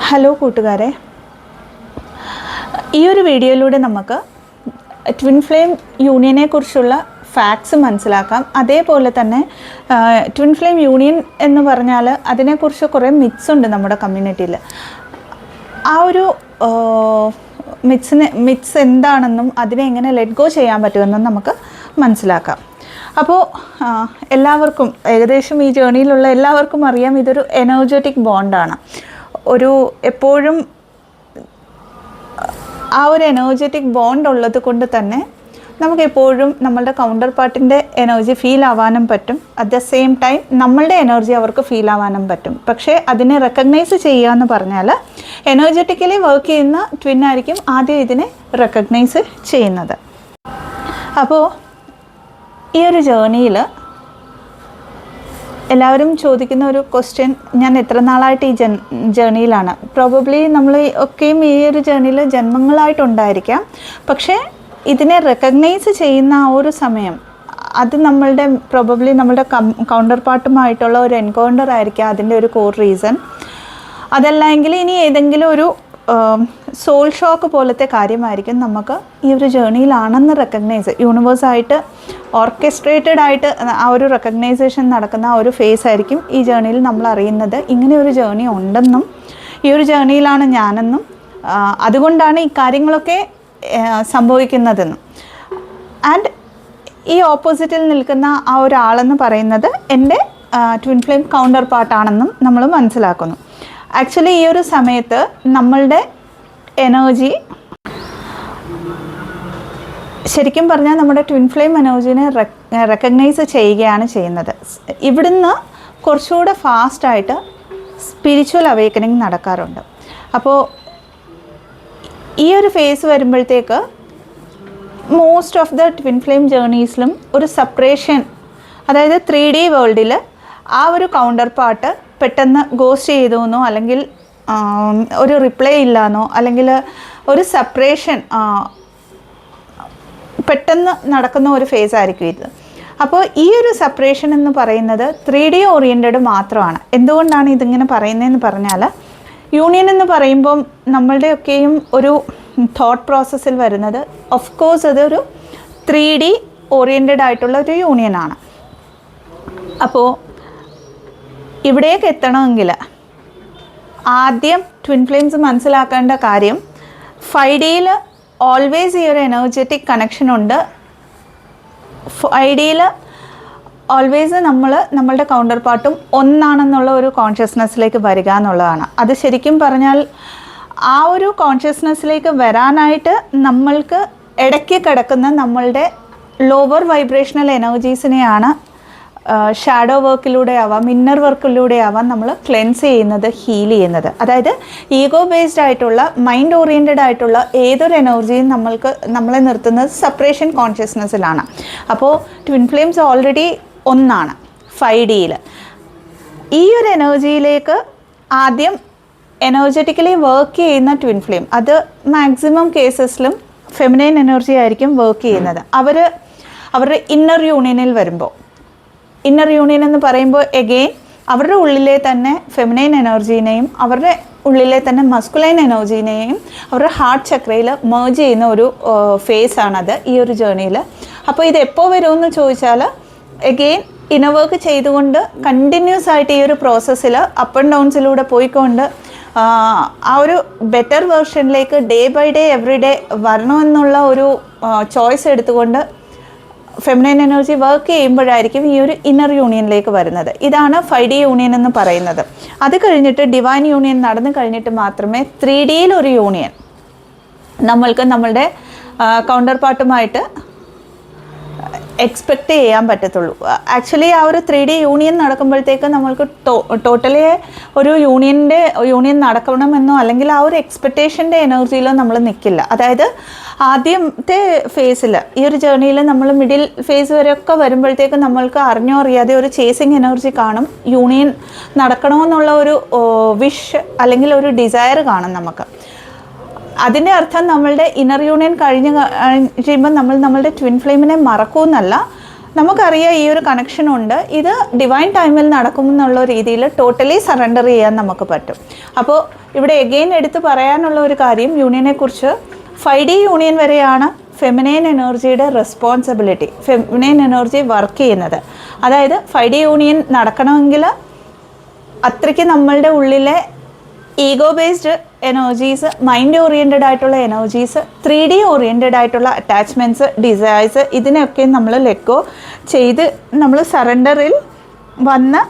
Hello കൂട്ടുകാരെ, ഈ ഒരു വീഡിയോയിലൂടെ നമുക്ക് ട്വിൻ ഫ്ലെയിം യൂണിയനെ കുറിച്ചുള്ള ഫാക്ട്സ് മനസ്സിലാക്കാം. അതേപോലെ തന്നെ ട്വിൻ ഫ്ലെയിം യൂണിയൻ എന്ന് പറഞ്ഞാൽ അതിനെക്കുറിച്ച് കുറേ മിത്സ് ഉണ്ട് നമ്മുടെ കമ്മ്യൂണിറ്റിയിൽ. ആ ഒരു മിത്സ് എന്താണെന്നും അതിനെ എങ്ങനെ ലെറ്റ് ഗോ ചെയ്യാൻ പറ്റുമെന്നും നമുക്ക് മനസ്സിലാക്കാം. അപ്പോൾ എല്ലാവർക്കും, ഏകദേശം ഈ ജേർണിയിലുള്ള എല്ലാവർക്കും അറിയാം, ഇതൊരു എനർജറ്റിക് ബോണ്ടാണ്. എപ്പോഴും ആ ഒരു എനർജറ്റിക് ബോണ്ട് ഉള്ളത് കൊണ്ട് തന്നെ നമുക്ക് എപ്പോഴും നമ്മളുടെ കൗണ്ടർ പാർട്ടിൻ്റെ എനർജി ഫീൽ ആവാനും പറ്റും. അറ്റ് ദ സെയിം ടൈം നമ്മളുടെ എനർജി അവർക്ക് ഫീൽ ആവാനും പറ്റും. പക്ഷേ അതിനെ റെക്കഗ്നൈസ് ചെയ്യുക എന്ന് പറഞ്ഞാൽ എനർജറ്റിക്കലി വർക്ക് ചെയ്യുന്ന ട്വിൻ ആയിരിക്കും ആദ്യം ഇതിനെ റെക്കഗ്നൈസ് ചെയ്യുന്നത്. അപ്പോൾ ഈ ഒരു ജേർണിയിൽ എല്ലാവരും ചോദിക്കുന്ന ഒരു ക്വസ്റ്റ്യൻ, ഞാൻ എത്ര നാളായിട്ട് ഈ ജേർണിയിലാണ്? പ്രോബബ്ലി നമ്മൾ ഒക്കെയും ഈ ഒരു ജേർണിയിൽ ജന്മങ്ങളായിട്ടുണ്ടായിരിക്കാം. പക്ഷേ ഇതിനെ റെക്കഗ്നൈസ് ചെയ്യുന്ന ആ ഒരു സമയം, അത് പ്രോബബ്ലി നമ്മളുടെ കൗണ്ടർ പാർട്ടുമായിട്ടുള്ള ഒരു എൻകൗണ്ടർ ആയിരിക്കാം അതിൻ്റെ ഒരു കോർ റീസൺ. അതല്ലെങ്കിൽ ഇനി ഏതെങ്കിലും ഒരു സോൾ ഷോക്ക് പോലത്തെ കാര്യമായിരിക്കും നമുക്ക് ഈ ഒരു ജേർണിയിലാണെന്ന് റെക്കഗ്നൈസ്, യൂണിവേഴ്സായിട്ട് ഓർക്കസ്ട്രേറ്റഡ് ആയിട്ട് ആ ഒരു റെക്കഗ്നൈസേഷൻ നടക്കുന്ന ആ ഒരു ഫേസ് ആയിരിക്കും ഈ ജേർണിയിൽ നമ്മൾ അറിയുന്നത്. ഇങ്ങനെ ഒരു ജേർണി ഉണ്ടെന്നും ഈ ഒരു ജേർണിയിലാണ് ഞാനെന്നും അതുകൊണ്ടാണ് ഈ കാര്യങ്ങളൊക്കെ സംഭവിക്കുന്നതെന്നും. ആൻഡ് ഈ ഓപ്പോസിറ്റിൽ നിൽക്കുന്ന ആ ഒരാളെന്ന് പറയുന്നത് എൻ്റെ ട്വിൻ ഫ്ലെയിം കൗണ്ടർ പാർട്ടാണെന്നും നമ്മൾ മനസ്സിലാക്കുന്നു. ആക്ച്വലി ഈ ഒരു സമയത്ത് നമ്മളുടെ എനർജി, ശരിക്കും പറഞ്ഞാൽ നമ്മുടെ ട്വിൻ ഫ്ലെയിം എനർജീനെ റെക്കഗ്നൈസ് ചെയ്യുകയാണ് ചെയ്യുന്നത്. ഇവിടുന്ന് കുറച്ചുകൂടെ ഫാസ്റ്റായിട്ട് സ്പിരിച്വൽ അവേക്കനിങ് നടക്കാറുണ്ട്. അപ്പോൾ ഈ ഒരു ഫേസ് വരുമ്പോഴത്തേക്ക് most of the twin flame ജേർണീസിലും ഒരു സെപ്പറേഷൻ, അതായത് 3D വേൾഡിൽ ആ ഒരു കൗണ്ടർ പാർട്ട് പെട്ടെന്ന് ഗോസ്റ്റ് ചെയ്തു എന്നോ, അല്ലെങ്കിൽ ഒരു റിപ്ലൈ ഇല്ലാന്നോ, അല്ലെങ്കിൽ ഒരു സെപ്പറേഷൻ പെട്ടെന്ന് നടക്കുന്ന ഒരു ഫേസ് ആയിരിക്കും ഇത്. അപ്പോൾ ഈ ഒരു സെപ്പറേഷൻ എന്ന് പറയുന്നത് 3D ഓറിയൻറ്റഡ് മാത്രമാണ്. എന്തുകൊണ്ടാണ് ഇതിങ്ങനെ പറയുന്നതെന്ന് പറഞ്ഞാൽ, യൂണിയൻ എന്ന് പറയുമ്പം നമ്മളുടെയൊക്കെയും ഒരു തോട്ട് പ്രോസസ്സിൽ വരുന്നത്, ഓഫ് കോഴ്സ് അതൊരു 3D ഓറിയൻറ്റഡ് ആയിട്ടുള്ള ഒരു യൂണിയനാണ്. അപ്പോൾ ഇവിടേക്ക് എത്തണമെങ്കിൽ ആദ്യം ട്വിൻ ഫ്ലെയിംസ് മനസ്സിലാക്കേണ്ട കാര്യം, 5Dയിൽ ഓൾവേസ് ഈ ഒരു എനർജറ്റിക് കണക്ഷൻ ഉണ്ട്. 5Dയിൽ ഓൾവേസ് നമ്മളുടെ കൗണ്ടർ പാർട്ടും ഒന്നാണെന്നുള്ള ഒരു കോൺഷ്യസ്നെസ്സിലേക്ക് വരിക എന്നുള്ളതാണ്. അത് ശരിക്കും പറഞ്ഞാൽ ആ ഒരു കോൺഷ്യസ്നെസ്സിലേക്ക് വരാനായിട്ട് നമ്മൾക്ക് ഇടയ്ക്ക് കിടക്കുന്ന നമ്മളുടെ ലോവർ വൈബ്രേഷണൽ എനർജീസിനെയാണ് ഷാഡോ വർക്കിലൂടെ ആവാം, ഇന്നർ വർക്കിലൂടെ ആവാം നമ്മൾ ക്ലെൻസ് ചെയ്യുന്നത്, ഹീൽ ചെയ്യുന്നത്. അതായത് ഈഗോ ബേസ്ഡ് ആയിട്ടുള്ള, മൈൻഡ് ഓറിയൻറ്റഡ് ആയിട്ടുള്ള ഏതൊരു എനർജിയും നമ്മളെ നിർത്തുന്നത് സെപ്പറേഷൻ കോൺഷ്യസ്നെസ്സിലാണ്. അപ്പോൾ ട്വിൻ ഫ്ലെയിംസ് ഓൾറെഡി ഒന്നാണ് 5Dയിൽ. ഈ ഒരു എനർജിയിലേക്ക് ആദ്യം എനർജറ്റിക്കലി വർക്ക് ചെയ്യുന്ന ട്വിൻ ഫ്ലെയിം, അത് മാക്സിമം കേസസിലും ഫെമിനൈൻ എനർജി ആയിരിക്കും വർക്ക് ചെയ്യുന്നത്. അവരുടെ ഇന്നർ യൂണിയനിൽ വരുമ്പോൾ, ഇന്നർ യൂണിയൻ എന്ന് പറയുമ്പോൾ എഗെയിൻ അവരുടെ ഉള്ളിലെ തന്നെ ഫെമിനൈൻ എനർജീനെയും അവരുടെ ഉള്ളിലെ തന്നെ മസ്കുലൈൻ എനർജീനെയും അവരുടെ ഹാർട്ട് ചക്രയിൽ മേർജ് ചെയ്യുന്ന ഒരു ഫേസാണത് ഈ ഒരു ജേർണിയിൽ. അപ്പോൾ ഇത് എപ്പോൾ വരുമെന്ന് ചോദിച്ചാൽ, എഗെയിൻ ഇന്നർ വർക്ക് ചെയ്തുകൊണ്ട് കണ്ടിന്യൂസ് ആയിട്ട് ഈ ഒരു പ്രോസസ്സിൽ അപ്പ് ആൻഡ് ഡൗൺസിലൂടെ പോയിക്കൊണ്ട് ആ ഒരു ബെറ്റർ വേർഷനിലേക്ക് day by day every day വരണമെന്നുള്ള ഒരു ചോയ്സ് എടുത്തുകൊണ്ട് ഫെമിനൈൻ എനർജി വർക്ക് ചെയ്യുമ്പോഴായിരിക്കും ഈ ഒരു ഇന്നർ യൂണിയനിലേക്ക് വരുന്നത്. ഇതാണ് 5D യൂണിയൻ എന്ന് പറയുന്നത്. അത് കഴിഞ്ഞിട്ട് ഡിവൈൻ യൂണിയൻ നടന്നു കഴിഞ്ഞിട്ട് മാത്രമേ 3Dയിൽ ഒരു യൂണിയൻ നമ്മൾക്ക് നമ്മളുടെ കൗണ്ടർ പാർട്ടുമായിട്ട് എക്സ്പെക്റ്റ് ചെയ്യാൻ പറ്റത്തുള്ളൂ. ആക്ച്വലി ആ ഒരു 3D യൂണിയൻ നടക്കുമ്പോഴത്തേക്ക് നമ്മൾക്ക് ടോട്ടലി ഒരു യൂണിയൻ നടക്കണമെന്നോ അല്ലെങ്കിൽ ആ ഒരു എക്സ്പെക്റ്റേഷൻ്റെ എനർജിയിലോ നമ്മൾ നിൽക്കില്ല. അതായത് ആദ്യത്തെ ഫേസിൽ, ഈ ഒരു ജേർണിയിൽ നമ്മൾ മിഡിൽ ഫേസ് വരെയൊക്കെ വരുമ്പോഴത്തേക്ക് നമ്മൾക്ക് അറിഞ്ഞോ അറിയാതെ ഒരു ചേസിങ് എനർജി കാണും. യൂണിയൻ നടക്കണമെന്നുള്ള ഒരു വിഷ് അല്ലെങ്കിൽ ഒരു ഡിസയർ കാണും നമുക്ക്. അതിൻ്റെ അർത്ഥം നമ്മളുടെ ഇന്നർ യൂണിയൻ കഴിയുമ്പോൾ നമ്മളുടെ ട്വിൻ ഫ്ലെയിമിനെ മറക്കുമെന്നല്ല, നമുക്കറിയാം ഈ ഒരു കണക്ഷൻ ഉണ്ട്, ഇത് ഡിവൈൻ ടൈമിൽ നടക്കുമെന്നുള്ള രീതിയിൽ ടോട്ടലി സറണ്ടർ ചെയ്യാൻ നമുക്ക് പറ്റും. അപ്പോൾ ഇവിടെ എഗെയിൻ എടുത്ത് പറയാനുള്ള ഒരു കാര്യം, യൂണിയനെക്കുറിച്ച് 5D യൂണിയൻ വരെയാണ് ഫെമിനൈൻ എനർജിയുടെ റെസ്പോൺസിബിലിറ്റി, ഫെമിനൈൻ എനർജി വർക്ക് ചെയ്യുന്നത്. അതായത് 5D യൂണിയൻ നടക്കണമെങ്കിൽ അത്രയ്ക്ക് നമ്മളുടെ ഉള്ളിലെ ego based energies, mind oriented ആയിട്ടുള്ള എനർജീസ്, 3D ഓറിയൻറ്റഡ് ആയിട്ടുള്ള അറ്റാച്ച്മെൻറ്റ്സ്, ഡിസയേഴ്സ്, ഇതിനെയൊക്കെ നമ്മൾ ലെറ്റ് ഗോ ചെയ്ത് നമ്മൾ സറണ്ടറിൽ വന്ന്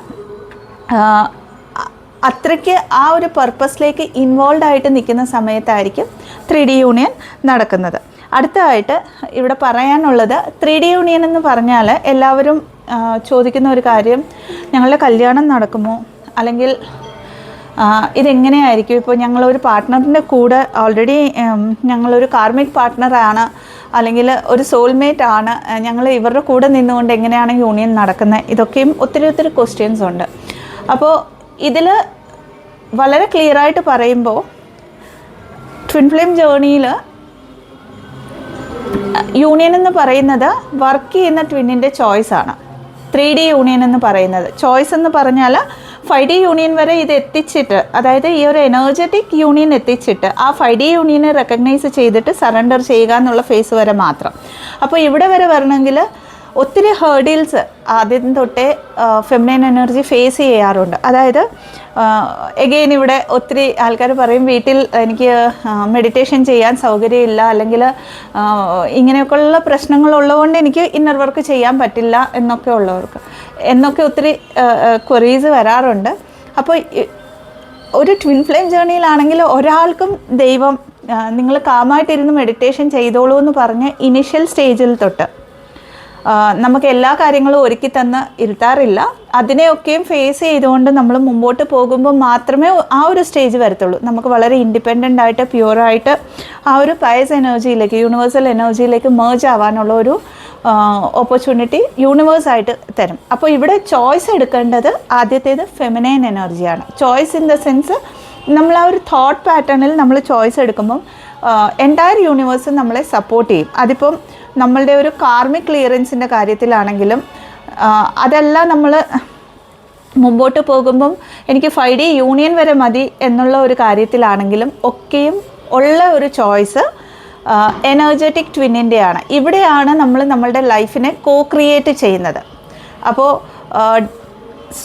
അത്രയ്ക്ക് ആ ഒരു പർപ്പസിലേക്ക് ഇൻവോൾവ് ആയിട്ട് നിൽക്കുന്ന സമയത്തായിരിക്കും 3D യൂണിയൻ നടക്കുന്നത്. അടുത്തതായിട്ട് ഇവിടെ പറയാനുള്ളത്, 3D യൂണിയൻ എന്ന് പറഞ്ഞാൽ എല്ലാവരും ചോദിക്കുന്ന ഒരു കാര്യം, ഞങ്ങളുടെ കല്യാണം നടക്കുമോ, അല്ലെങ്കിൽ ഇതെങ്ങനെയായിരിക്കും, ഇപ്പോൾ ഞങ്ങളൊരു പാർട്ട്ണറിൻ്റെ കൂടെ ഓൾറെഡി ഞങ്ങളൊരു കാർമിക് പാർട്ട്ണറാണ്, അല്ലെങ്കിൽ ഒരു സോൾമേറ്റ് ആണ്, ഞങ്ങൾ ഇവരുടെ കൂടെ നിന്നുകൊണ്ട് എങ്ങനെയാണ് യൂണിയൻ നടക്കുന്നത്, ഇതൊക്കെയും ഒത്തിരി ക്വസ്റ്റ്യൻസ് ഉണ്ട്. അപ്പോൾ ഇതിൽ വളരെ ക്ലിയറായിട്ട് പറയുമ്പോൾ ട്വിൻ ഫ്ലെയിം ജേർണിയിൽ യൂണിയൻ എന്ന് പറയുന്നത് വർക്ക് ചെയ്യുന്ന ട്വിന്നിൻ്റെ ചോയ്സാണ്. 3D യൂണിയൻ എന്ന് പറയുന്നത് ചോയ്സ് എന്ന് പറഞ്ഞാൽ 5D യൂണിയൻ വരെ ഇത് എത്തിച്ചിട്ട്, അതായത് ഈ ഒരു എനർജറ്റിക് യൂണിയൻ എത്തിച്ചിട്ട് ആ 5D യൂണിയനെ റെക്കഗ്നൈസ് ചെയ്തിട്ട് സറണ്ടർ ചെയ്യുക എന്നുള്ള ഫേസ് വരെ മാത്രം. അപ്പോൾ ഇവിടെ വരെ വരണമെങ്കിൽ ഒത്തിരി ഹേർഡിൽസ് ആദ്യം തൊട്ടേ ഫെമിനൈൻ എനർജി ഫേസ് ചെയ്യാറുണ്ട്. അതായത് എഗെയിൻ ഇവിടെ ഒത്തിരി ആൾക്കാർ പറയും, വീട്ടിൽ എനിക്ക് മെഡിറ്റേഷൻ ചെയ്യാൻ സൗകര്യമില്ല, അല്ലെങ്കിൽ ഇങ്ങനെയൊക്കെയുള്ള പ്രശ്നങ്ങളുള്ളതുകൊണ്ട് എനിക്ക് ഇന്നർ വർക്ക് ചെയ്യാൻ പറ്റില്ല എന്നൊക്കെ ഒത്തിരി ക്വറീസ് വരാറുണ്ട്. അപ്പോൾ ഒരു ട്വിൻ ഫ്ലെയിം ജേർണിയിലാണെങ്കിൽ ഒരാൾക്കും ദൈവം നിങ്ങൾ കാമായിട്ടിരുന്ന് മെഡിറ്റേഷൻ ചെയ്തോളൂ എന്ന് പറഞ്ഞ് ഇനിഷ്യൽ സ്റ്റേജിൽ തൊട്ട് നമുക്ക് എല്ലാ കാര്യങ്ങളും ഒരുക്കി തന്ന് ഇരുത്താറില്ല. അതിനെയൊക്കെയും ഫേസ് ചെയ്തുകൊണ്ട് നമ്മൾ മുമ്പോട്ട് പോകുമ്പോൾ മാത്രമേ ആ ഒരു സ്റ്റേജ് വരത്തുള്ളൂ. നമുക്ക് വളരെ ഇൻഡിപെൻഡൻ്റ് ആയിട്ട് പ്യുവറായിട്ട് ആ ഒരു പയസ് എനർജിയിലേക്ക്, യൂണിവേഴ്സൽ എനർജിയിലേക്ക് മേർജ് ആവാനുള്ള ഒരു ഓപ്പർച്യൂണിറ്റി യൂണിവേഴ്സായിട്ട് തരും. അപ്പോൾ ഇവിടെ ചോയ്സ് എടുക്കേണ്ടത് ആദ്യത്തേത് ഫെമിനൈൻ എനർജിയാണ്. ചോയ്സ് ഇൻ ദ സെൻസ് നമ്മൾ ആ ഒരു തോട്ട് പാറ്റേണിൽ നമ്മൾ ചോയ്സ് എടുക്കുമ്പം എൻറ്റയർ യൂണിവേഴ്സ് നമ്മളെ സപ്പോർട്ട് ചെയ്യും. അതിപ്പം നമ്മളുടെ ഒരു കാർമിക് ക്ലിയറൻസിൻ്റെ കാര്യത്തിലാണെങ്കിലും അതെല്ലാം നമ്മൾ മുമ്പോട്ട് പോകുമ്പം എനിക്ക് 5D യൂണിയൻ വരെ മതി എന്നുള്ള ഒരു കാര്യത്തിലാണെങ്കിലും ഒക്കെയും ഉള്ള ഒരു ചോയ്സ് എനർജറ്റിക് ട്വിന്നിൻ്റെയാണ്. ഇവിടെയാണ് നമ്മൾ നമ്മളുടെ ലൈഫിനെ ക്രിയേറ്റ് ചെയ്യുന്നത്. അപ്പോൾ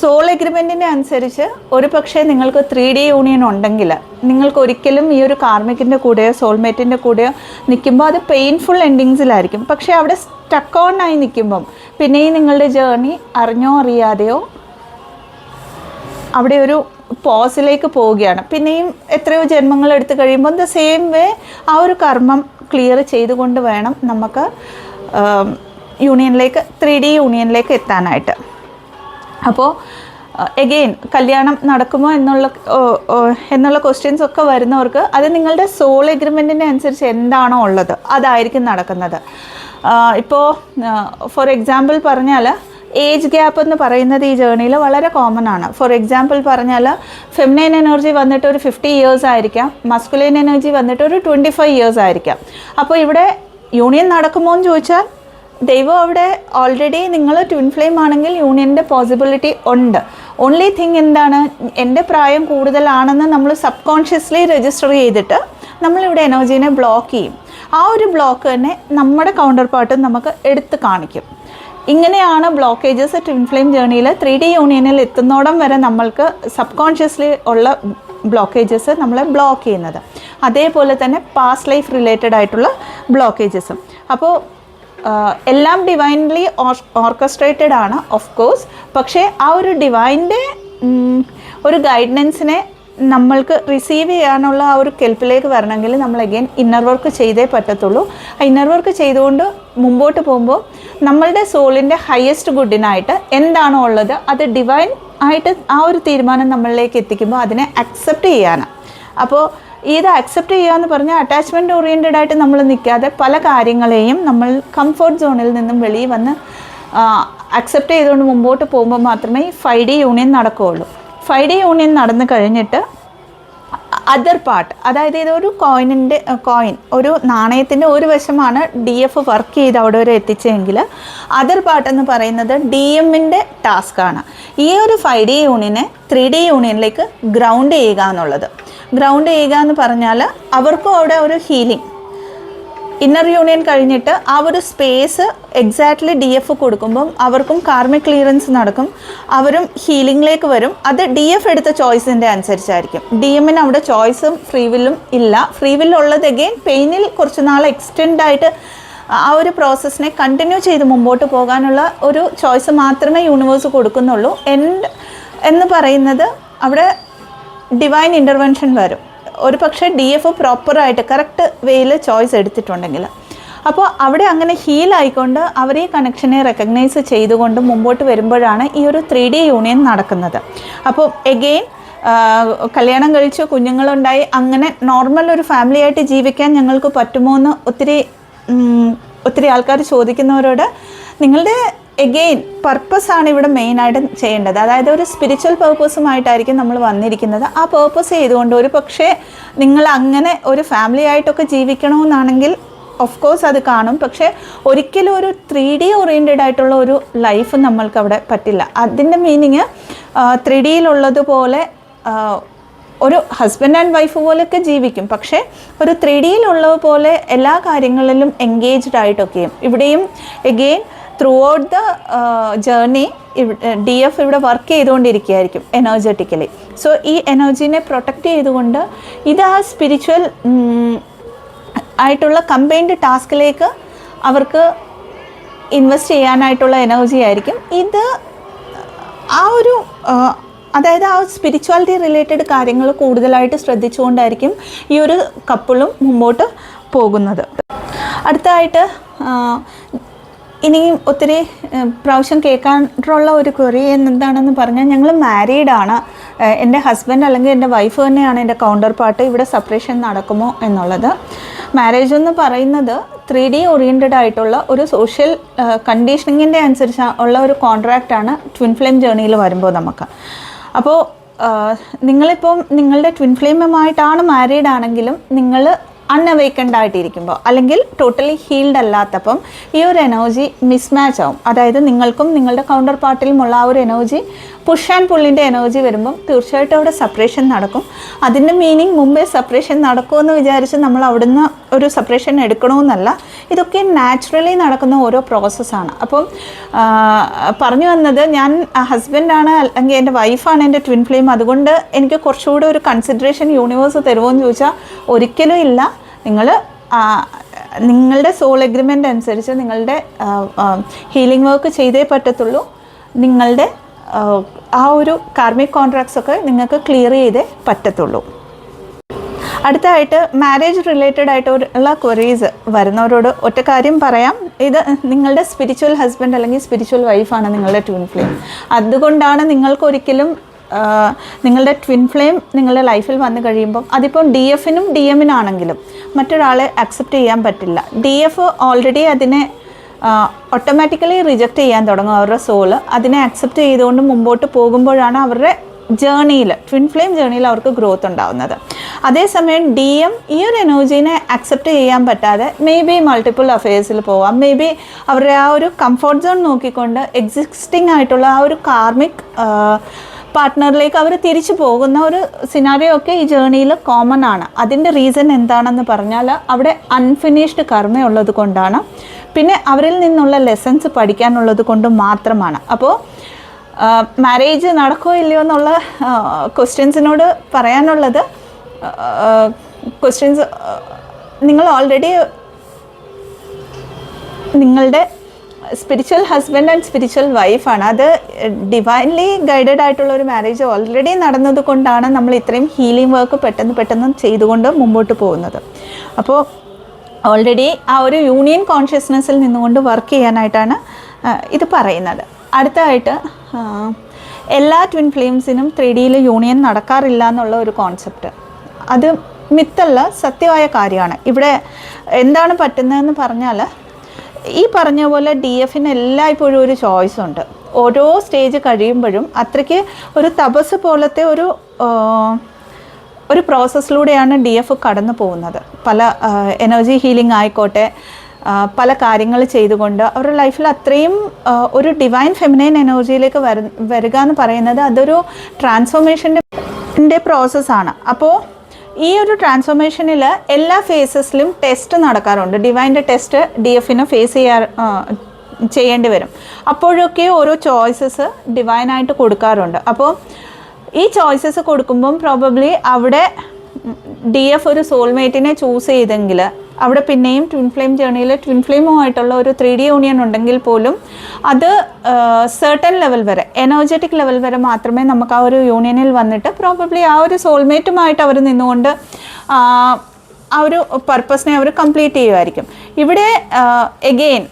സോൾ എഗ്രിമെൻറ്റിനെ അനുസരിച്ച് ഒരു പക്ഷേ നിങ്ങൾക്ക് 3D യൂണിയൻ ഉണ്ടെങ്കിൽ നിങ്ങൾക്ക് ഒരിക്കലും ഈ ഒരു കാർമിക്കിൻ്റെ കൂടെയോ സോൾമേറ്റിൻ്റെ കൂടെയോ നിൽക്കുമ്പോൾ അത് പെയിൻഫുൾ എൻഡിങ്സിലായിരിക്കും. പക്ഷേ അവിടെ സ്റ്റക്ക് ഓൺ ആയി നിൽക്കുമ്പം പിന്നെയും നിങ്ങളുടെ ജേർണി അറിഞ്ഞോ അറിയാതെയോ അവിടെ ഒരു പോസിലേക്ക് പോവുകയാണ്. പിന്നെയും എത്രയോ ജന്മങ്ങൾ എടുത്തു കഴിയുമ്പോൾ ദ സെയിം വേ ആ ഒരു കർമ്മം ക്ലിയർ ചെയ്തുകൊണ്ട് വേണം നമുക്ക് യൂണിയനിലേക്ക് 3D യൂണിയനിലേക്ക് എത്താനായിട്ട്. അപ്പോൾ എഗെയിൻ കല്യാണം നടക്കുമോ എന്നുള്ള ക്വസ്റ്റ്യൻസ് ഒക്കെ വരുന്നവർക്ക് അത് നിങ്ങളുടെ സോൾ എഗ്രിമെൻറ്റിനെ അനുസരിച്ച് എന്താണോ ഉള്ളത് അതായിരിക്കും നടക്കുന്നത്. ഇപ്പോൾ ഫോർ എക്സാമ്പിൾ പറഞ്ഞാൽ ഏജ് ഗ്യാപ്പ് എന്ന് പറയുന്നത് ഈ ജേർണിയിൽ വളരെ കോമൺ ആണ്. ഫോർ എക്സാമ്പിൾ പറഞ്ഞാൽ ഫെമിനൈൻ എനർജി വന്നിട്ട് ഒരു 50 ഇയേഴ്സ് ആയിരിക്കാം, മസ്കുലൈൻ എനർജി വന്നിട്ട് ഒരു 25 ഇയേഴ്സ് ആയിരിക്കാം. അപ്പോൾ ഇവിടെ യൂണിയൻ നടക്കുമോ എന്ന് ചോദിച്ചാൽ ദൈവം അവിടെ ഓൾറെഡി നിങ്ങൾ ട്വിൻ ഫ്ലെയിം ആണെങ്കിൽ യൂണിയൻ്റെ പോസിബിലിറ്റി ഉണ്ട്. ഓൺലി തിങ് എന്താണ്, എൻ്റെ പ്രായം കൂടുതലാണെന്ന് നമ്മൾ സബ് കോൺഷ്യസ്ലി രജിസ്റ്റർ ചെയ്തിട്ട് നമ്മളിവിടെ എനർജീനെ ബ്ലോക്ക് ചെയ്യും. ആ ഒരു ബ്ലോക്ക് തന്നെ നമ്മുടെ കൗണ്ടർ പാർട്ട് നമുക്ക് എടുത്ത് കാണിക്കും. ഇങ്ങനെയാണ് ബ്ലോക്കേജസ് ട്വിൻ ഫ്ലെയിം ജേർണിയിൽ 3D യൂണിയനിൽ എത്തുന്നോടം വരെ നമ്മൾക്ക് സബ് കോൺഷ്യസ്ലി ഉള്ള ബ്ലോക്കേജസ് നമ്മളെ ബ്ലോക്ക് ചെയ്യുന്നത്. അതേപോലെ തന്നെ പാസ്റ്റ് ലൈഫ് റിലേറ്റഡ് ആയിട്ടുള്ള ബ്ലോക്കേജസും. അപ്പോൾ എല്ലാം ഡിവൈൻലി ഓർക്കസ്ട്രേറ്റഡ് ആണ് ഓഫ് കോഴ്സ്. പക്ഷേ ആ ഒരു ഡിവൈൻ്റെ ഒരു ഗൈഡൻസിനെ നമ്മൾക്ക് റിസീവ് ചെയ്യാനുള്ള ആ ഒരു കെൽപ്പിലേക്ക് വരണമെങ്കിൽ നമ്മൾ അഗെയിൻ ഇന്നർ വർക്ക് ചെയ്തേ പറ്റത്തുള്ളൂ. ആ ഇന്നർ വർക്ക് ചെയ്തുകൊണ്ട് മുമ്പോട്ട് പോകുമ്പോൾ നമ്മളുടെ സോളിൻ്റെ ഹയസ്റ്റ് ഗുഡിനായിട്ട് എന്താണോ ഉള്ളത് അത് ഡിവൈൻ ആയിട്ട് ആ ഒരു തീരുമാനം നമ്മളിലേക്ക് എത്തിക്കുമ്പോൾ അതിനെ അക്സെപ്റ്റ് ചെയ്യാനാണ്. അപ്പോൾ ഇത് അക്സെപ്റ്റ് ചെയ്യുക എന്ന് പറഞ്ഞാൽ അറ്റാച്ച്മെൻറ്റ് ഓറിയൻറ്റഡ് ആയിട്ട് നമ്മൾ നിൽക്കാതെ പല കാര്യങ്ങളെയും നമ്മൾ കംഫർട്ട് സോണിൽ നിന്നും വെളിയിൽ വന്ന് അക്സെപ്റ്റ് ചെയ്തുകൊണ്ട് മുമ്പോട്ട് പോകുമ്പോൾ മാത്രമേ ഈ 5D യൂണിയൻ നടക്കുകയുള്ളൂ. 5D യൂണിയൻ നടന്നു കഴിഞ്ഞിട്ട് അതർ പാർട്ട്, അതായത് ഇതൊരു കോയിൻ ഒരു നാണയത്തിൻ്റെ ഒരു വശമാണ് DF വർക്ക് ചെയ്ത് അവിടെ വരെ എത്തിച്ചെങ്കിൽ അതർ പാർട്ട് എന്ന് പറയുന്നത് DMൻ്റെ ടാസ്ക്കാണ്. ഈ ഒരു 5D യൂണിയനെ 3D യൂണിയനിലേക്ക് ഗ്രൗണ്ട് ചെയ്യുക എന്നുള്ളത്. ഗ്രൗണ്ട് ചെയ്യുക എന്ന് പറഞ്ഞാൽ അവർക്കും അവിടെ ഒരു ഹീലിംഗ്, ഇന്നർ യൂണിയൻ കഴിഞ്ഞിട്ട് ആ ഒരു സ്പേസ് എക്സാക്ട്ലി DF കൊടുക്കുമ്പം അവർക്കും കാർമിക് ക്ലിയറൻസ് നടക്കും, അവരും ഹീലിംഗിലേക്ക് വരും. അത് DF എടുത്ത ചോയ്സിൻ്റെ അനുസരിച്ചായിരിക്കും. DMന് അവിടെ ചോയ്സും ഫ്രീ വില്ലും ഇല്ല. ഫ്രീ വില്ലുള്ളത് അഗെയിൻ പെയിനിൽ കുറച്ച് നാൾ എക്സ്റ്റെൻഡ് ആയിട്ട് ആ ഒരു പ്രോസസ്സിനെ കണ്ടിന്യൂ ചെയ്ത് മുമ്പോട്ട് പോകാനുള്ള ഒരു ചോയ്സ് മാത്രമേ യൂണിവേഴ്സ് കൊടുക്കുന്നുള്ളൂ. എന്ന് പറയുന്നത് അവിടെ ഡിവൈൻ ഇൻ്റർവെൻഷൻ വരും. ഒരു പക്ഷേ DF പ്രോപ്പറായിട്ട് കറക്റ്റ് വേയിൽ ചോയ്സ് എടുത്തിട്ടുണ്ടെങ്കിൽ. അപ്പോൾ അവിടെ അങ്ങനെ ഹീലായിക്കൊണ്ട് അവർ ഈ കണക്ഷനെ റെക്കഗ്നൈസ് ചെയ്തുകൊണ്ട് മുമ്പോട്ട് വരുമ്പോഴാണ് ഈ ഒരു 3D യൂണിയൻ നടക്കുന്നത്. അപ്പോൾ എഗെയിൻ കല്യാണം കഴിച്ചു കുഞ്ഞുങ്ങളുണ്ടായി അങ്ങനെ നോർമൽ ഒരു ഫാമിലി ആയിട്ട് ജീവിക്കാൻ ഞങ്ങൾക്ക് പറ്റുമോ എന്ന് ഒത്തിരി ആൾക്കാർ ചോദിക്കുന്നവരോട്, നിങ്ങളുടെ എഗെയിൻ പർപ്പസാണ് ഇവിടെ മെയിനായിട്ട് ചെയ്യേണ്ടത്. അതായത് ഒരു സ്പിരിച്വൽ പേർപ്പസുമായിട്ടായിരിക്കും നമ്മൾ വന്നിരിക്കുന്നത്. ആ പേർപ്പസ് ചെയ്തുകൊണ്ട് ഒരു പക്ഷേ നിങ്ങൾ അങ്ങനെ ഒരു ഫാമിലി ആയിട്ടൊക്കെ ജീവിക്കണമെന്നാണെങ്കിൽ ഓഫ് കോഴ്സ് അത് കാണും. പക്ഷേ ഒരിക്കലും ഒരു 3D ഓറിയൻറ്റഡ് ആയിട്ടുള്ള ഒരു ലൈഫ് നമ്മൾക്ക് അവിടെ പറ്റില്ല. അതിൻ്റെ മീനിങ് 3Dയിലുള്ളതുപോലെ ഒരു ഹസ്ബൻഡ് ആൻഡ് വൈഫ് പോലെയൊക്കെ ജീവിക്കും, പക്ഷേ ഒരു 3Dയിലുള്ളത് പോലെ എല്ലാ കാര്യങ്ങളിലും എൻഗേജ്ഡ് ആയിട്ടൊക്കെയും ഇവിടെയും again through out the journey DF ഇവിടെ വർക്ക് ചെയ്തുകൊണ്ടിരിക്കുകയായിരിക്കും എനർജറ്റിക്കലി. സോ ഈ എനർജീനെ പ്രൊട്ടക്റ്റ് ചെയ്തുകൊണ്ട് ഇത് ആ സ്പിരിച്വൽ ആയിട്ടുള്ള കമ്പൈൻഡ് ടാസ്കിലേക്ക് അവർക്ക് ഇൻവെസ്റ്റ് ചെയ്യാനായിട്ടുള്ള എനർജി ആയിരിക്കും ഇത്. ആ ഒരു അതായത് ആ സ്പിരിച്വാലിറ്റി റിലേറ്റഡ് കാര്യങ്ങൾ കൂടുതലായിട്ട് ശ്രദ്ധിച്ചുകൊണ്ടായിരിക്കും ഈ ഒരു കപ്പിളും മുമ്പോട്ട് പോകുന്നത്. അടുത്തതായിട്ട് ഇനിയും ഒത്തിരി പ്രാവശ്യം കേൾക്കാനുള്ള ഒരു ക്വറി എന്താണെന്ന് പറഞ്ഞാൽ, ഞങ്ങൾ മാരീഡാണ്, എൻ്റെ ഹസ്ബൻഡ് അല്ലെങ്കിൽ എൻ്റെ വൈഫ് തന്നെയാണ് എൻ്റെ കൗണ്ടർ പാർട്ട്, ഇവിടെ സെപ്പറേഷൻ നടക്കുമോ എന്നുള്ളത്. മാരേജ് എന്ന് പറയുന്നത് 3D ഓറിയൻറ്റഡ് ആയിട്ടുള്ള ഒരു സോഷ്യൽ കണ്ടീഷനിങ്ങിൻ്റെ അനുസരിച്ച് ഉള്ള ഒരു കോൺട്രാക്റ്റാണ് ട്വിൻ ഫ്ലെയിം ജേർണിയിൽ വരുമ്പോൾ നമുക്ക്. അപ്പോൾ നിങ്ങളിപ്പം നിങ്ങളുടെ ട്വിൻ ഫ്ലെയിമുമായിട്ടാണ് മാരീഡ് ആണെങ്കിലും നിങ്ങൾ അൺഅവേക്കൻഡ് ആയിട്ടിരിക്കുമ്പോൾ അല്ലെങ്കിൽ ടോട്ടലി ഹീൽഡ് അല്ലാത്തപ്പം ഈ ഒരു എനർജി മിസ്മാച്ച് ആവും. അതായത് നിങ്ങൾക്കും നിങ്ങളുടെ കൗണ്ടർ പാർട്ടിലുമുള്ള ആ ഒരു എനർജി പുഷ് ആൻഡ് പുള്ളിൻ്റെ എനർജി വരുമ്പം തീർച്ചയായിട്ടും അവിടെ സെപ്പറേഷൻ നടക്കും. അതിൻ്റെ മീനിങ് മുമ്പേ സെപ്പറേഷൻ നടക്കുമെന്ന് വിചാരിച്ച് നമ്മൾ അവിടുന്ന് ഒരു സെപ്പറേഷൻ എടുക്കണമെന്നല്ല. ഇതൊക്കെ നാച്ചുറലി നടക്കുന്ന ഓരോ പ്രോസസ്സാണ്. അപ്പം പറഞ്ഞു വന്നത്, ഞാൻ ഹസ്ബൻഡാണ് അല്ലെങ്കിൽ എൻ്റെ വൈഫാണ് എൻ്റെ ട്വിൻ ഫ്ലെയിം, അതുകൊണ്ട് എനിക്ക് കുറച്ചുകൂടെ ഒരു കൺസിഡറേഷൻ യൂണിവേഴ്സ് തരുമോ എന്ന് ചോദിച്ചാൽ ഒരിക്കലും ഇല്ല. നിങ്ങളുടെ സോൾ എഗ്രിമെൻ്റ് അനുസരിച്ച് നിങ്ങളുടെ ഹീലിംഗ് വർക്ക് ചെയ്തേ പറ്റത്തുള്ളൂ. നിങ്ങളുടെ ആ ഒരു കാർമിക് കോൺട്രാക്ട്സ് ഒക്കെ നിങ്ങൾക്ക് ക്ലിയർ ചെയ്തേ പറ്റത്തുള്ളൂ. അടുത്തതായിട്ട് മാരേജ് റിലേറ്റഡ് ആയിട്ടുള്ള ക്വറീസ് വരുന്നവരോട് ഒറ്റ കാര്യം പറയാം, ഇത് നിങ്ങളുടെ സ്പിരിച്വൽ ഹസ്ബൻഡ് അല്ലെങ്കിൽ സ്പിരിച്വൽ വൈഫാണ് നിങ്ങളുടെ ട്വിൻ ഫ്ലെയിം. അതുകൊണ്ടാണ് നിങ്ങൾക്കൊരിക്കലും നിങ്ങളുടെ ട്വിൻ ഫ്ലെയിം നിങ്ങളുടെ ലൈഫിൽ വന്നു കഴിയുമ്പം അതിപ്പം DFനും DMനാണെങ്കിലും മറ്റൊരാളെ അക്സെപ്റ്റ് ചെയ്യാൻ പറ്റില്ല. DF ഓൾറെഡി അതിനെ ഓട്ടോമാറ്റിക്കലി റിജക്റ്റ് ചെയ്യാൻ തുടങ്ങും. അവരുടെ സോള് അതിനെ അക്സെപ്റ്റ് ചെയ്തുകൊണ്ട് മുമ്പോട്ട് പോകുമ്പോഴാണ് അവരുടെ ജേർണിയിൽ ട്വിൻ ഫ്ലെയിം ജേർണിയിൽ അവർക്ക് ഗ്രോത്ത് ഉണ്ടാകുന്നത്. അതേസമയം DM ഈ ഒരു എനർജീനെ അക്സെപ്റ്റ് ചെയ്യാൻ പറ്റാതെ മേ ബി മൾട്ടിപ്പിൾ അഫെയർസിൽ പോവാം, മേ ബി അവരുടെ ആ ഒരു കംഫർട്ട് സോൺ നോക്കിക്കൊണ്ട് എക്സിസ്റ്റിംഗ് ആയിട്ടുള്ള ആ ഒരു കാർമിക് പാർട്ട്ണറിലേക്ക് അവർ തിരിച്ചു പോകുന്ന ഒരു സിനാരിയോ ഒക്കെ ഈ ജേർണിയിൽ കോമൺ ആണ്. അതിൻ്റെ റീസൺ എന്താണെന്ന് പറഞ്ഞാൽ അവിടെ അൺഫിനിഷ്ഡ് കർമ്മ ഉള്ളത് കൊണ്ടാണ്, പിന്നെ അവരിൽ നിന്നുള്ള ലെസൺസ് പഠിക്കാനുള്ളത് കൊണ്ട് മാത്രമാണ്. അപ്പോൾ മാരേജ് നടക്കുമോ ഇല്ലയോ എന്നുള്ള ക്വസ്റ്റ്യൻസിനോട് പറയാനുള്ളത്, ക്വസ്റ്റ്യൻസ് നിങ്ങൾ ഓൾറെഡി നിങ്ങളുടെ സ്പിരിച്വൽ ഹസ്ബൻഡ് ആൻഡ് സ്പിരിച്വൽ വൈഫാണ്. അത് ഡിവൈൻലി ഗൈഡഡ് ആയിട്ടുള്ള ഒരു മാരേജ് ഓൾറെഡി നടന്നത് കൊണ്ടാണ് നമ്മൾ ഇത്രയും ഹീലിംഗ് വർക്ക് പെട്ടെന്ന് ചെയ്തുകൊണ്ട് മുമ്പോട്ട് പോകുന്നത്. അപ്പോൾ ഓൾറെഡി ആ ഒരു യൂണിയൻ കോൺഷ്യസ്നെസ്സിൽ നിന്നുകൊണ്ട് വർക്ക് ചെയ്യാനായിട്ടാണ് ഇത് പറയുന്നത്. അടുത്തതായിട്ട് എല്ലാ ട്വിൻ ഫ്ലെയിംസിനും 3Dയിൽ യൂണിയൻ നടക്കാറില്ല എന്നുള്ള ഒരു കോൺസെപ്റ്റ്, അത് മിത്തല്ല, സത്യമായ കാര്യമാണ്. ഇവിടെ എന്താണ് പറ്റുന്നതെന്ന് പറഞ്ഞാൽ, ഈ പറഞ്ഞ പോലെ DFന് എല്ലായ്പ്പോഴും ഒരു ചോയ്സ് ഉണ്ട്. ഓരോ സ്റ്റേജ് കഴിയുമ്പോഴും അത്രയ്ക്ക് ഒരു തപസ് പോലത്തെ ഒരു പ്രോസസ്സിലൂടെയാണ് DF കടന്നു പോകുന്നത്. പല എനർജി ഹീലിംഗ് ആയിക്കോട്ടെ, പല കാര്യങ്ങൾ ചെയ്തുകൊണ്ട് അവരുടെ ലൈഫിൽ അത്രയും ഒരു ഡിവൈൻ ഫെമിനൈൻ എനർജിയിലേക്ക് വരിക എന്ന് പറയുന്നത് അതൊരു ട്രാൻസ്ഫോർമേഷൻ്റെ പ്രോസസ്സാണ്. അപ്പോൾ ഈ ഒരു ട്രാൻസ്ഫോർമേഷനിൽ എല്ലാ ഫേസസിലും ടെസ്റ്റ് നടക്കാറുണ്ട്. ഡിവൈൻ്റെ ടെസ്റ്റ് DFന് ഫേസ് ചെയ്യേണ്ടി വരും. അപ്പോഴൊക്കെ ഓരോ ചോയ്സസ് ഡിവൈനായിട്ട് കൊടുക്കാറുണ്ട്. അപ്പോൾ ഈ ചോയ്സസ് കൊടുക്കുമ്പം പ്രോബബ്ലി അവിടെ DF ഒരു സോൾമേറ്റിനെ ചൂസ് ചെയ്തെങ്കിൽ അവിടെ പിന്നെയും ട്വിൻ ഫ്ലെയിം ജേർണിയിൽ ട്വിൻ ഫ്ലെയിമുമായിട്ടുള്ള ഒരു 3D യൂണിയൻ ഉണ്ടെങ്കിൽ പോലും അത് സർട്ടൻ ലെവൽ വരെ, എനർജറ്റിക് ലെവൽ വരെ മാത്രമേ നമുക്ക് ആ ഒരു യൂണിയനിൽ വന്നിട്ട് പ്രോബബ്ലി ആ ഒരു സോൾമേറ്റുമായിട്ട് അവർ നിന്നുകൊണ്ട് ആ ഒരു പർപ്പസിനെ അവർ കംപ്ലീറ്റ് ചെയ്യുമായിരിക്കും. ഇവിടെ എഗെയിൻ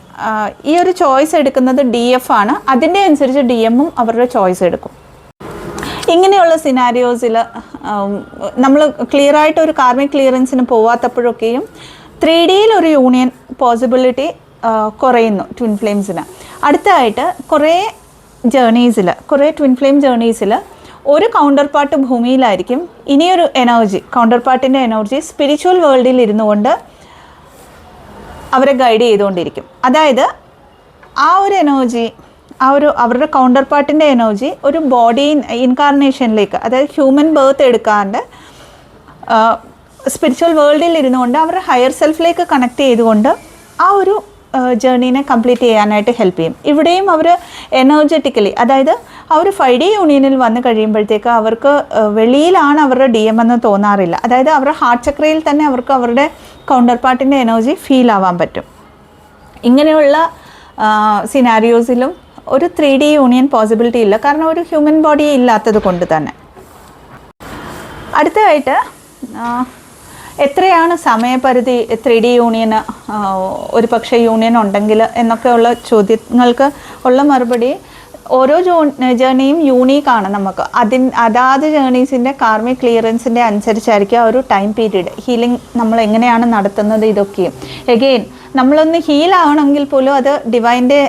ഈ ഒരു ചോയ്സ് എടുക്കുന്നത് DF ആണ്. അതിൻ്റെ അനുസരിച്ച് DM അവരുടെ ചോയ്സ് എടുക്കും. ഇങ്ങനെയുള്ള സിനാരിയോസിൽ നമ്മൾ ക്ലിയറായിട്ട് ഒരു കാർമിക് ക്ലിയറൻസിന് പോവാത്തപ്പോഴൊക്കെയും 3Dയിൽ ഒരു യൂണിയൻ പോസിബിലിറ്റി കുറയുന്നു ട്വിൻ ഫ്ലെയിംസിന്. അടുത്തതായിട്ട് കുറേ ട്വിൻ ഫ്ലെയിം ജേർണീസിൽ ഒരു കൗണ്ടർ പാർട്ട് ഭൂമിയിലായിരിക്കും. ഇനിയൊരു എനർജി, കൗണ്ടർ പാർട്ടിൻ്റെ എനർജി സ്പിരിച്വൽ വേൾഡിൽ ഇരുന്നു കൊണ്ട് അവരെ ഗൈഡ് ചെയ്തുകൊണ്ടിരിക്കും. അതായത് ആ ഒരു എനർജി, അവരുടെ കൗണ്ടർ പാർട്ടിൻ്റെ എനർജി ഒരു ബോഡി ഇൻകാർണേഷനിലേക്ക്, അതായത് ഹ്യൂമൻ ബർത്ത് എടുക്കാണ്ട് സ്പിരിച്വൽ വേൾഡിൽ ഇരുന്നുകൊണ്ട് അവരുടെ ഹയർ സെൽഫിലേക്ക് കണക്ട് ചെയ്തുകൊണ്ട് ആ ഒരു ജേർണീനെ കംപ്ലീറ്റ് ചെയ്യാനായിട്ട് ഹെൽപ്പ് ചെയ്യും. ഇവിടെയും അവർ എനർജറ്റിക്കലി, അതായത് ആ ഒരു 5D യൂണിയനിൽ വന്ന് കഴിയുമ്പോഴത്തേക്ക് അവർക്ക് വെളിയിലാണ് അവരുടെ DM എന്ന് തോന്നാറില്ല. അതായത് അവരുടെ ഹാർട്ട് ചക്രയിൽ തന്നെ അവർക്ക് അവരുടെ കൗണ്ടർ പാർട്ടിൻ്റെ എനർജി ഫീൽ ആവാൻ പറ്റും. ഇങ്ങനെയുള്ള സിനാരിയോസിലും ഒരു 3D യൂണിയൻ പോസിബിലിറ്റി ഇല്ല, കാരണം ഒരു ഹ്യൂമൻ ബോഡി ഇല്ലാത്തത് കൊണ്ട് തന്നെ. അടുത്തതായിട്ട് എത്രയാണ് സമയപരിധി 3D യൂണിയന് ഒരു പക്ഷേ യൂണിയൻ ഉണ്ടെങ്കിൽ എന്നൊക്കെയുള്ള ചോദ്യങ്ങൾക്ക് ഉള്ള മറുപടി, ഓരോ ജേർണിയും യൂണീക്കാണ്. നമുക്ക് അതാത് ജേർണീസിൻ്റെ കാർമിക് ക്ലിയറൻസിൻ്റെ അനുസരിച്ചായിരിക്കും ആ ഒരു ടൈം പീരീഡ്. ഹീലിംഗ് നമ്മൾ എങ്ങനെയാണ് നടത്തുന്നത് ഇതൊക്കെയും. എഗെയിൻ നമ്മളൊന്ന് ഹീലാവണമെങ്കിൽ പോലും അത് ഡിവൈൻ്റെ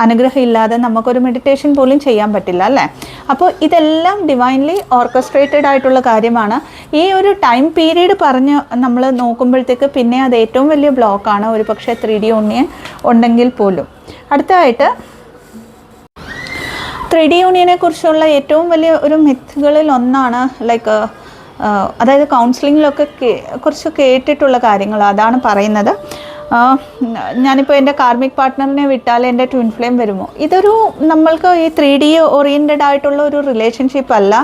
അനുഗ്രഹം ഇല്ലാതെ നമുക്കൊരു മെഡിറ്റേഷൻ പോലും ചെയ്യാൻ പറ്റില്ല, അല്ലേ? അപ്പോൾ ഇതെല്ലാം ഡിവൈൻലി ഓർക്കസ്ട്രേറ്റഡ് ആയിട്ടുള്ള കാര്യമാണ്. ഈ ഒരു ടൈം പീരീഡ് പറഞ്ഞ് നമ്മൾ നോക്കുമ്പോഴത്തേക്ക് പിന്നെ അത് ഏറ്റവും വലിയ ബ്ലോക്കാണ് ഒരു പക്ഷേ 3D യൂണിയൻ ഉണ്ടെങ്കിൽ പോലും. അടുത്തതായിട്ട് 3D യൂണിയനെ കുറിച്ചുള്ള ഏറ്റവും വലിയ ഒരു മിത്തുകളിൽ ഒന്നാണ് ലൈക്ക്, അതായത് കൗൺസിലിങ്ങിലൊക്കെ കുറച്ച് കേട്ടിട്ടുള്ള കാര്യങ്ങൾ അതാണ് പറയുന്നത്. ഞാനിപ്പോൾ എൻ്റെ കാർമിക് പാർട്ട്ണറിനെ വിട്ടാൽ എൻ്റെ ട്വിൻ ഫ്ലെയിം വരുമോ? ഇതൊരു നമ്മൾക്ക് ഈ 3D ഓറിയൻറ്റഡ് ആയിട്ടുള്ള ഒരു റിലേഷൻഷിപ്പ് അല്ല.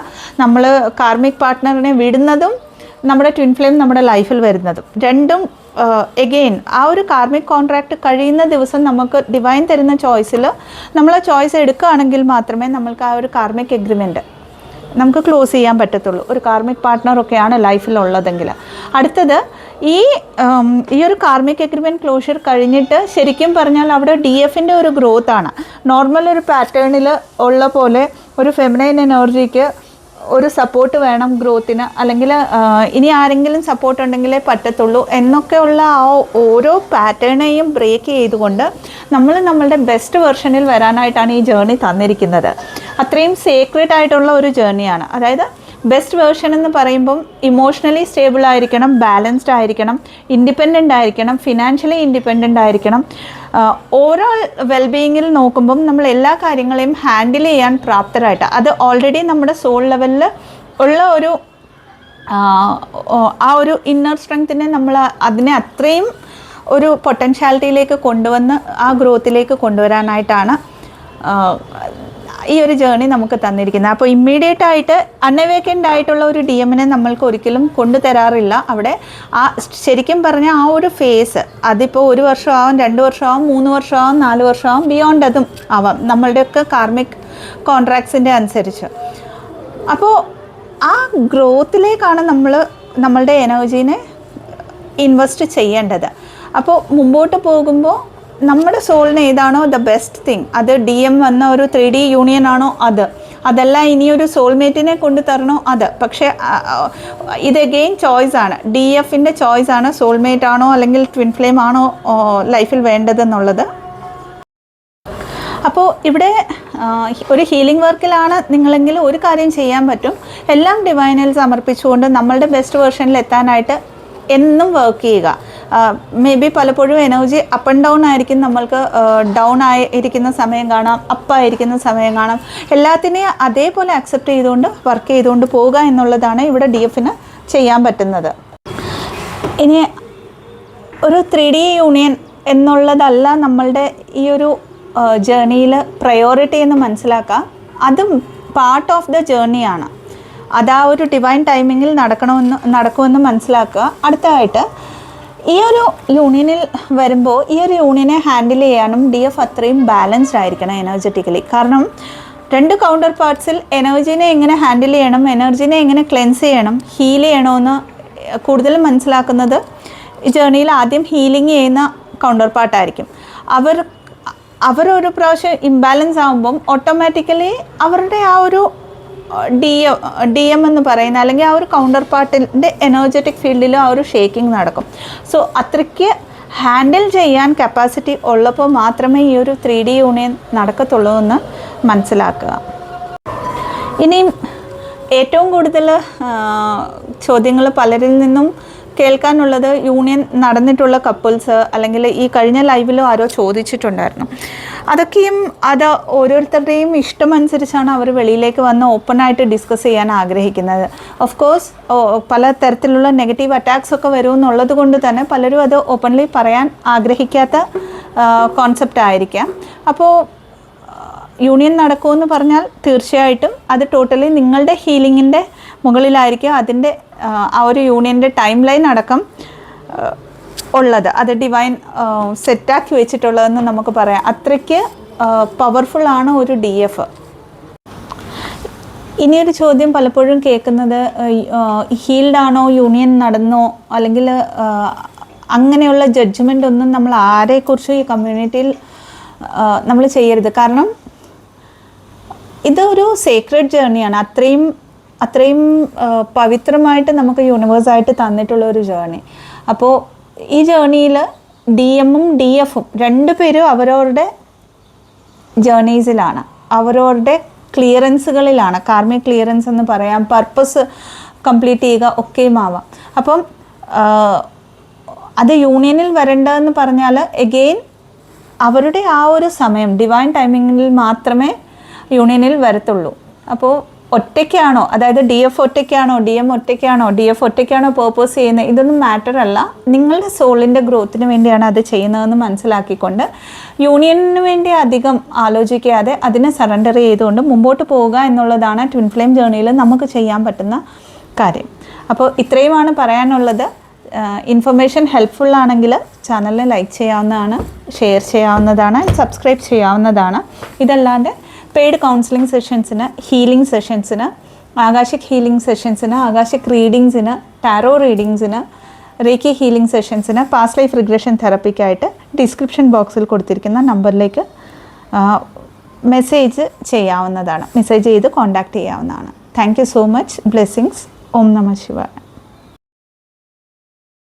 നമ്മൾ കാർമിക് പാർട്ട്ണറിനെ വിടുന്നതും നമ്മുടെ ട്വിൻ ഫ്ലെയിം നമ്മുടെ ലൈഫിൽ വരുന്നതും രണ്ടും എഗെയിൻ ആ ഒരു കാർമിക് കോൺട്രാക്റ്റ് കഴിയുന്ന ദിവസം നമുക്ക് ഡിവൈൻ തരുന്ന ചോയ്സിൽ നമ്മൾ ആ ചോയ്സ് എടുക്കുകയാണെങ്കിൽ മാത്രമേ നമ്മൾക്ക് ആ ഒരു കാർമിക് എഗ്രിമെൻറ്റ് നമുക്ക് ക്ലോസ് ചെയ്യാൻ പറ്റത്തുള്ളൂ. ഒരു കാർമിക് പാർട്ട്ണറൊക്കെയാണ് ലൈഫിലുള്ളതെങ്കിൽ. അടുത്തത് ഈ ഒരു കാർമിക് എഗ്രിമെൻറ്റ് ക്ലോഷർ കഴിഞ്ഞിട്ട് ശരിക്കും പറഞ്ഞാൽ അവിടെ DFൻ്റെ ഒരു ഗ്രോത്താണ്. നോർമൽ ഒരു പാറ്റേണിൽ ഉള്ള പോലെ ഒരു ഫെമിനൈൻ എനർജിക്ക് ഒരു സപ്പോർട്ട് വേണം ഗ്രോത്തിന്, അല്ലെങ്കിൽ ഇനി ആരെങ്കിലും സപ്പോർട്ട് ഉണ്ടെങ്കിലേ പറ്റത്തുള്ളൂ എന്നൊക്കെയുള്ള ആ ഓരോ പാറ്റേണെയും ബ്രേക്ക് ചെയ്തുകൊണ്ട് നമ്മളുടെ ബെസ്റ്റ് വെർഷനിൽ വരാനായിട്ടാണ് ഈ ജേർണി തന്നിരിക്കുന്നത്. അത്രയും സേക്രഡ് ആയിട്ടുള്ള ഒരു ജേർണിയാണ്. അതായത് ബെസ്റ്റ് വേർഷൻ എന്ന് പറയുമ്പം ഇമോഷണലി സ്റ്റേബിൾ ആയിരിക്കണം, ബാലൻസ്ഡ് ആയിരിക്കണം, ഇൻഡിപെൻഡൻ്റ് ആയിരിക്കണം, ഫിനാൻഷ്യലി ഇൻഡിപെൻഡൻ്റ് ആയിരിക്കണം. ഓവറോൾ വെൽബീയിങ്ങിൽ നോക്കുമ്പം നമ്മൾ എല്ലാ കാര്യങ്ങളെയും ഹാൻഡിൽ ചെയ്യാൻ പ്രാപ്തരായിട്ട്, അത് ഓൾറെഡി നമ്മുടെ സോൾ ലെവലിൽ ഉള്ള ഒരു ആ ഒരു ഇന്നർ സ്ട്രെങ്ത്തിനെ നമ്മൾ അതിനെ അത്രയും ഒരു പൊട്ടൻഷ്യാലിറ്റിയിലേക്ക് കൊണ്ടുവന്ന് ആ ഗ്രോത്തിലേക്ക് കൊണ്ടുവരാനായിട്ടാണ് ഈ ഒരു ജേർണി നമുക്ക് തന്നിരിക്കുന്നത്. അപ്പോൾ ഇമ്മീഡിയറ്റ് ആയിട്ട് അൺഅവേക്കൻഡ് ആയിട്ടുള്ള ഒരു DMനെ നമ്മൾക്ക് ഒരിക്കലും കൊണ്ടുതരാറില്ല. അവിടെ ആ ശരിക്കും പറഞ്ഞാൽ ആ ഒരു ഫേസ് അതിപ്പോൾ 1 വർഷമാവും, 2 വർഷമാവും, 3 വർഷമാവും, 4 വർഷമാവും, ബിയോണ്ട് അതും ആവാം നമ്മളുടെയൊക്കെ കാർമിക് കോൺട്രാക്ട്സിൻ്റെ അനുസരിച്ച്. അപ്പോൾ ആ ഗ്രോത്തിലേക്കാണ് നമ്മളുടെ എനർജീനെ ഇൻവെസ്റ്റ് ചെയ്യേണ്ടത്. അപ്പോൾ മുമ്പോട്ട് പോകുമ്പോൾ നമ്മുടെ സോളിന് ഏതാണോ ദ ബെസ്റ്റ് തിങ്, അത് DM വന്ന ഒരു 3D യൂണിയൻ ആണോ അതല്ല ഇനിയൊരു സോൾമേറ്റിനെ കൊണ്ട് തരണോ അത്. പക്ഷേ ഇത് അഗെയിൻ ചോയ്സ് ആണ്, DFൻ്റെ ചോയ്സ് ആണ്, സോൾമേറ്റ് ആണോ അല്ലെങ്കിൽ ട്വിൻ ഫ്ലെയിം ആണോ ലൈഫിൽ വേണ്ടതെന്നുള്ളത്. അപ്പോൾ ഇവിടെ ഒരു ഹീലിംഗ് വർക്കിലാണ് നിങ്ങളെങ്കിൽ ഒരു കാര്യം ചെയ്യാൻ പറ്റും, എല്ലാം ഡിവൈനിൽ സമർപ്പിച്ചുകൊണ്ട് നമ്മളുടെ ബെസ്റ്റ് വേർഷനിൽ എത്താനായിട്ട് എന്നും വർക്ക് ചെയ്യുക. മേ ബി പലപ്പോഴും എനർജി അപ്പ് ആൻഡ് ഡൗൺ ആയിരിക്കും, നമ്മൾക്ക് ഡൗൺ ആയിരിക്കുന്ന സമയം കാണാം, അപ്പായിരിക്കുന്ന സമയം കാണാം. എല്ലാത്തിനെയും അതേപോലെ അക്സെപ്റ്റ് ചെയ്തുകൊണ്ട് വർക്ക് ചെയ്തുകൊണ്ട് പോവുക എന്നുള്ളതാണ് ഇവിടെ DFന് ചെയ്യാൻ പറ്റുന്നത്. ഇനി ഒരു 3D യൂണിയൻ എന്നുള്ളതല്ല നമ്മളുടെ ഈ ഒരു ജേർണിയിൽ പ്രയോറിറ്റി എന്ന് മനസ്സിലാക്കുക. അതും പാർട്ട് ഓഫ് ദ ജേർണിയാണ്. അത് ആ ഒരു ഡിവൈൻ ടൈമിങ്ങിൽ നടക്കുമെന്ന് മനസ്സിലാക്കുക. അടുത്തതായിട്ട് ഈ ഒരു യൂണിയനിൽ വരുമ്പോൾ ഈ ഒരു യൂണിയനെ ഹാൻഡിൽ ചെയ്യാനും DF അത്രയും ബാലൻസ്ഡ് ആയിരിക്കണം എനർജറ്റിക്കലി. കാരണം 2 കൗണ്ടർ പാർട്സിൽ എനർജീനെ എങ്ങനെ ഹാൻഡിൽ ചെയ്യണം, എനർജീനെ എങ്ങനെ ക്ലെൻസ് ചെയ്യണം, ഹീൽ ചെയ്യണമെന്ന് കൂടുതലും മനസ്സിലാക്കുന്നത് ഈ ജേർണിയിൽ ആദ്യം ഹീലിംഗ് ചെയ്യുന്ന കൗണ്ടർ പാർട്ടായിരിക്കും. അവരൊരു പ്രാവശ്യം ഇംബാലൻസ് ആകുമ്പം ഓട്ടോമാറ്റിക്കലി അവരുടെ ആ ഒരു DM എന്ന് പറയുന്ന അല്ലെങ്കിൽ ആ ഒരു കൗണ്ടർ പാർട്ടിൻ്റെ എനർജറ്റിക് ഫീൽഡിൽ ആ ഒരു ഷേക്കിംഗ് നടക്കും. സോ അത്രയ്ക്ക് ഹാൻഡിൽ ചെയ്യാൻ കപ്പാസിറ്റി ഉള്ളപ്പോൾ മാത്രമേ ഈ ഒരു 3D യൂണിയൻ നടക്കത്തുള്ളൂ എന്ന് മനസ്സിലാക്കുക. ഇനിയും ഏറ്റവും കൂടുതൽ ചോദ്യങ്ങൾ പലരിൽ നിന്നും കേൾക്കാനുള്ളത് യൂണിയൻ നടന്നിട്ടുള്ള കപ്പിൾസ്, അല്ലെങ്കിൽ ഈ കഴിഞ്ഞ ലൈവിലും ആരോ ചോദിച്ചിട്ടുണ്ടായിരുന്നു. അതൊക്കെയും അത് ഓരോരുത്തരുടെയും ഇഷ്ടമനുസരിച്ചാണ് അവർ വെളിയിലേക്ക് വന്ന് ഓപ്പണായിട്ട് ഡിസ്കസ് ചെയ്യാൻ ആഗ്രഹിക്കുന്നത്. ഓഫ് കോഴ്സ് പല തരത്തിലുള്ള നെഗറ്റീവ് അറ്റാക്സ് ഒക്കെ വരുമെന്നുള്ളത് കൊണ്ട് തന്നെ പലരും അത് ഓപ്പൺലി പറയാൻ ആഗ്രഹിക്കാത്ത കോൺസെപ്റ്റ് ആയിരിക്കാം. അപ്പോൾ യൂണിയൻ നടക്കുമെന്ന് പറഞ്ഞാൽ തീർച്ചയായിട്ടും അത് ടോട്ടലി നിങ്ങളുടെ ഹീലിങ്ങിൻ്റെ മുകളിലായിരിക്കും അതിൻ്റെ ആ ഒരു യൂണിയൻ്റെ ടൈം ലൈൻ അടക്കം ഉള്ളത്. അത് ഡിവൈൻ സെറ്റാക്കി വെച്ചിട്ടുള്ളതെന്ന് നമുക്ക് പറയാം. അത്രയ്ക്ക് പവർഫുള്ളാണ് ഒരു DF. ഇനിയൊരു ചോദ്യം പലപ്പോഴും കേൾക്കുന്നത്, ഹീൽഡ് ആണോ, യൂണിയൻ നടന്നോ, അല്ലെങ്കിൽ അങ്ങനെയുള്ള ജഡ്ജ്മെൻ്റ് ഒന്നും നമ്മൾ ആരെക്കുറിച്ചും ഈ കമ്മ്യൂണിറ്റിയിൽ നമ്മൾ ചെയ്യരുത്. കാരണം ഇതൊരു സീക്രട്ട് ജേർണിയാണ്. അത്രയും പവിത്രമായിട്ട് നമുക്ക് യൂണിവേഴ്സായിട്ട് തന്നിട്ടുള്ള ഒരു ജേർണി. അപ്പോൾ ഈ ജേർണിയിൽ DMഉം DFഉം രണ്ടുപേരും അവരവരുടെ ജേർണീസിലാണ്, അവരവരുടെ ക്ലിയറൻസുകളിലാണ്. കാർമിക് ക്ലിയറൻസ് എന്ന് പറയാം, പർപ്പസ് കംപ്ലീറ്റ് ചെയ്യുക ഒക്കെയും ആവാം. അപ്പം അത് യൂണിയനിൽ വരേണ്ടതെന്ന് പറഞ്ഞാൽ എഗെയിൻ അവരുടെ ആ ഒരു സമയം ഡിവൈൻ ടൈമിങ്ങിൽ മാത്രമേ യൂണിയനിൽ വരത്തുള്ളൂ. അപ്പോൾ ഒറ്റയ്ക്കാണോ, അതായത് DF ഒറ്റയ്ക്കാണോ, DM ഒറ്റയ്ക്കാണോ, DF ഒറ്റയ്ക്കാണോ പേർപ്പസ് ചെയ്യുന്നത്, ഇതൊന്നും മാറ്റർ അല്ല. നിങ്ങളുടെ സോളിൻ്റെ ഗ്രോത്തിന് വേണ്ടിയാണ് അത് ചെയ്യുന്നതെന്ന് മനസ്സിലാക്കിക്കൊണ്ട് യൂണിയനു വേണ്ടി അധികം ആലോചിക്കാതെ അതിനെ സറണ്ടർ ചെയ്തുകൊണ്ട് മുമ്പോട്ട് പോവുക എന്നുള്ളതാണ് ട്വിൻ ഫ്ലെയിം ജേർണിയിൽ നമുക്ക് ചെയ്യാൻ പറ്റുന്ന കാര്യം. അപ്പോൾ ഇത്രയുമാണ് പറയാനുള്ളത്. ഇൻഫർമേഷൻ ഹെൽപ്ഫുൾ ആണെങ്കിൽ ചാനലിൽ ലൈക്ക് ചെയ്യാവുന്നതാണ്, ഷെയർ ചെയ്യാവുന്നതാണ്, സബ്സ്ക്രൈബ് ചെയ്യാവുന്നതാണ്. ഇതല്ലാണ്ട് പെയ്ഡ് കൗൺസിലിംഗ് സെഷൻസിന്, ഹീലിംഗ് സെഷൻസിന്, ആകാശിക് ഹീലിംഗ് സെഷൻസിന്, ആകാശിക് റീഡിങ്സിന്, ടാരോ റീഡിങ്സിന്, റേക്കി ഹീലിംഗ് സെഷൻസിന്, പാസ്റ്റ് ലൈഫ് റിഗ്രഷൻ തെറപ്പിക്കായിട്ട് ഡിസ്ക്രിപ്ഷൻ ബോക്സിൽ കൊടുത്തിരിക്കുന്ന നമ്പറിലേക്ക് മെസ്സേജ് ചെയ്യാവുന്നതാണ്, മെസ്സേജ് ചെയ്ത് കോൺടാക്റ്റ് ചെയ്യാവുന്നതാണ്. Thank you so much. Blessings. ഓം നമഃ ശിവായ.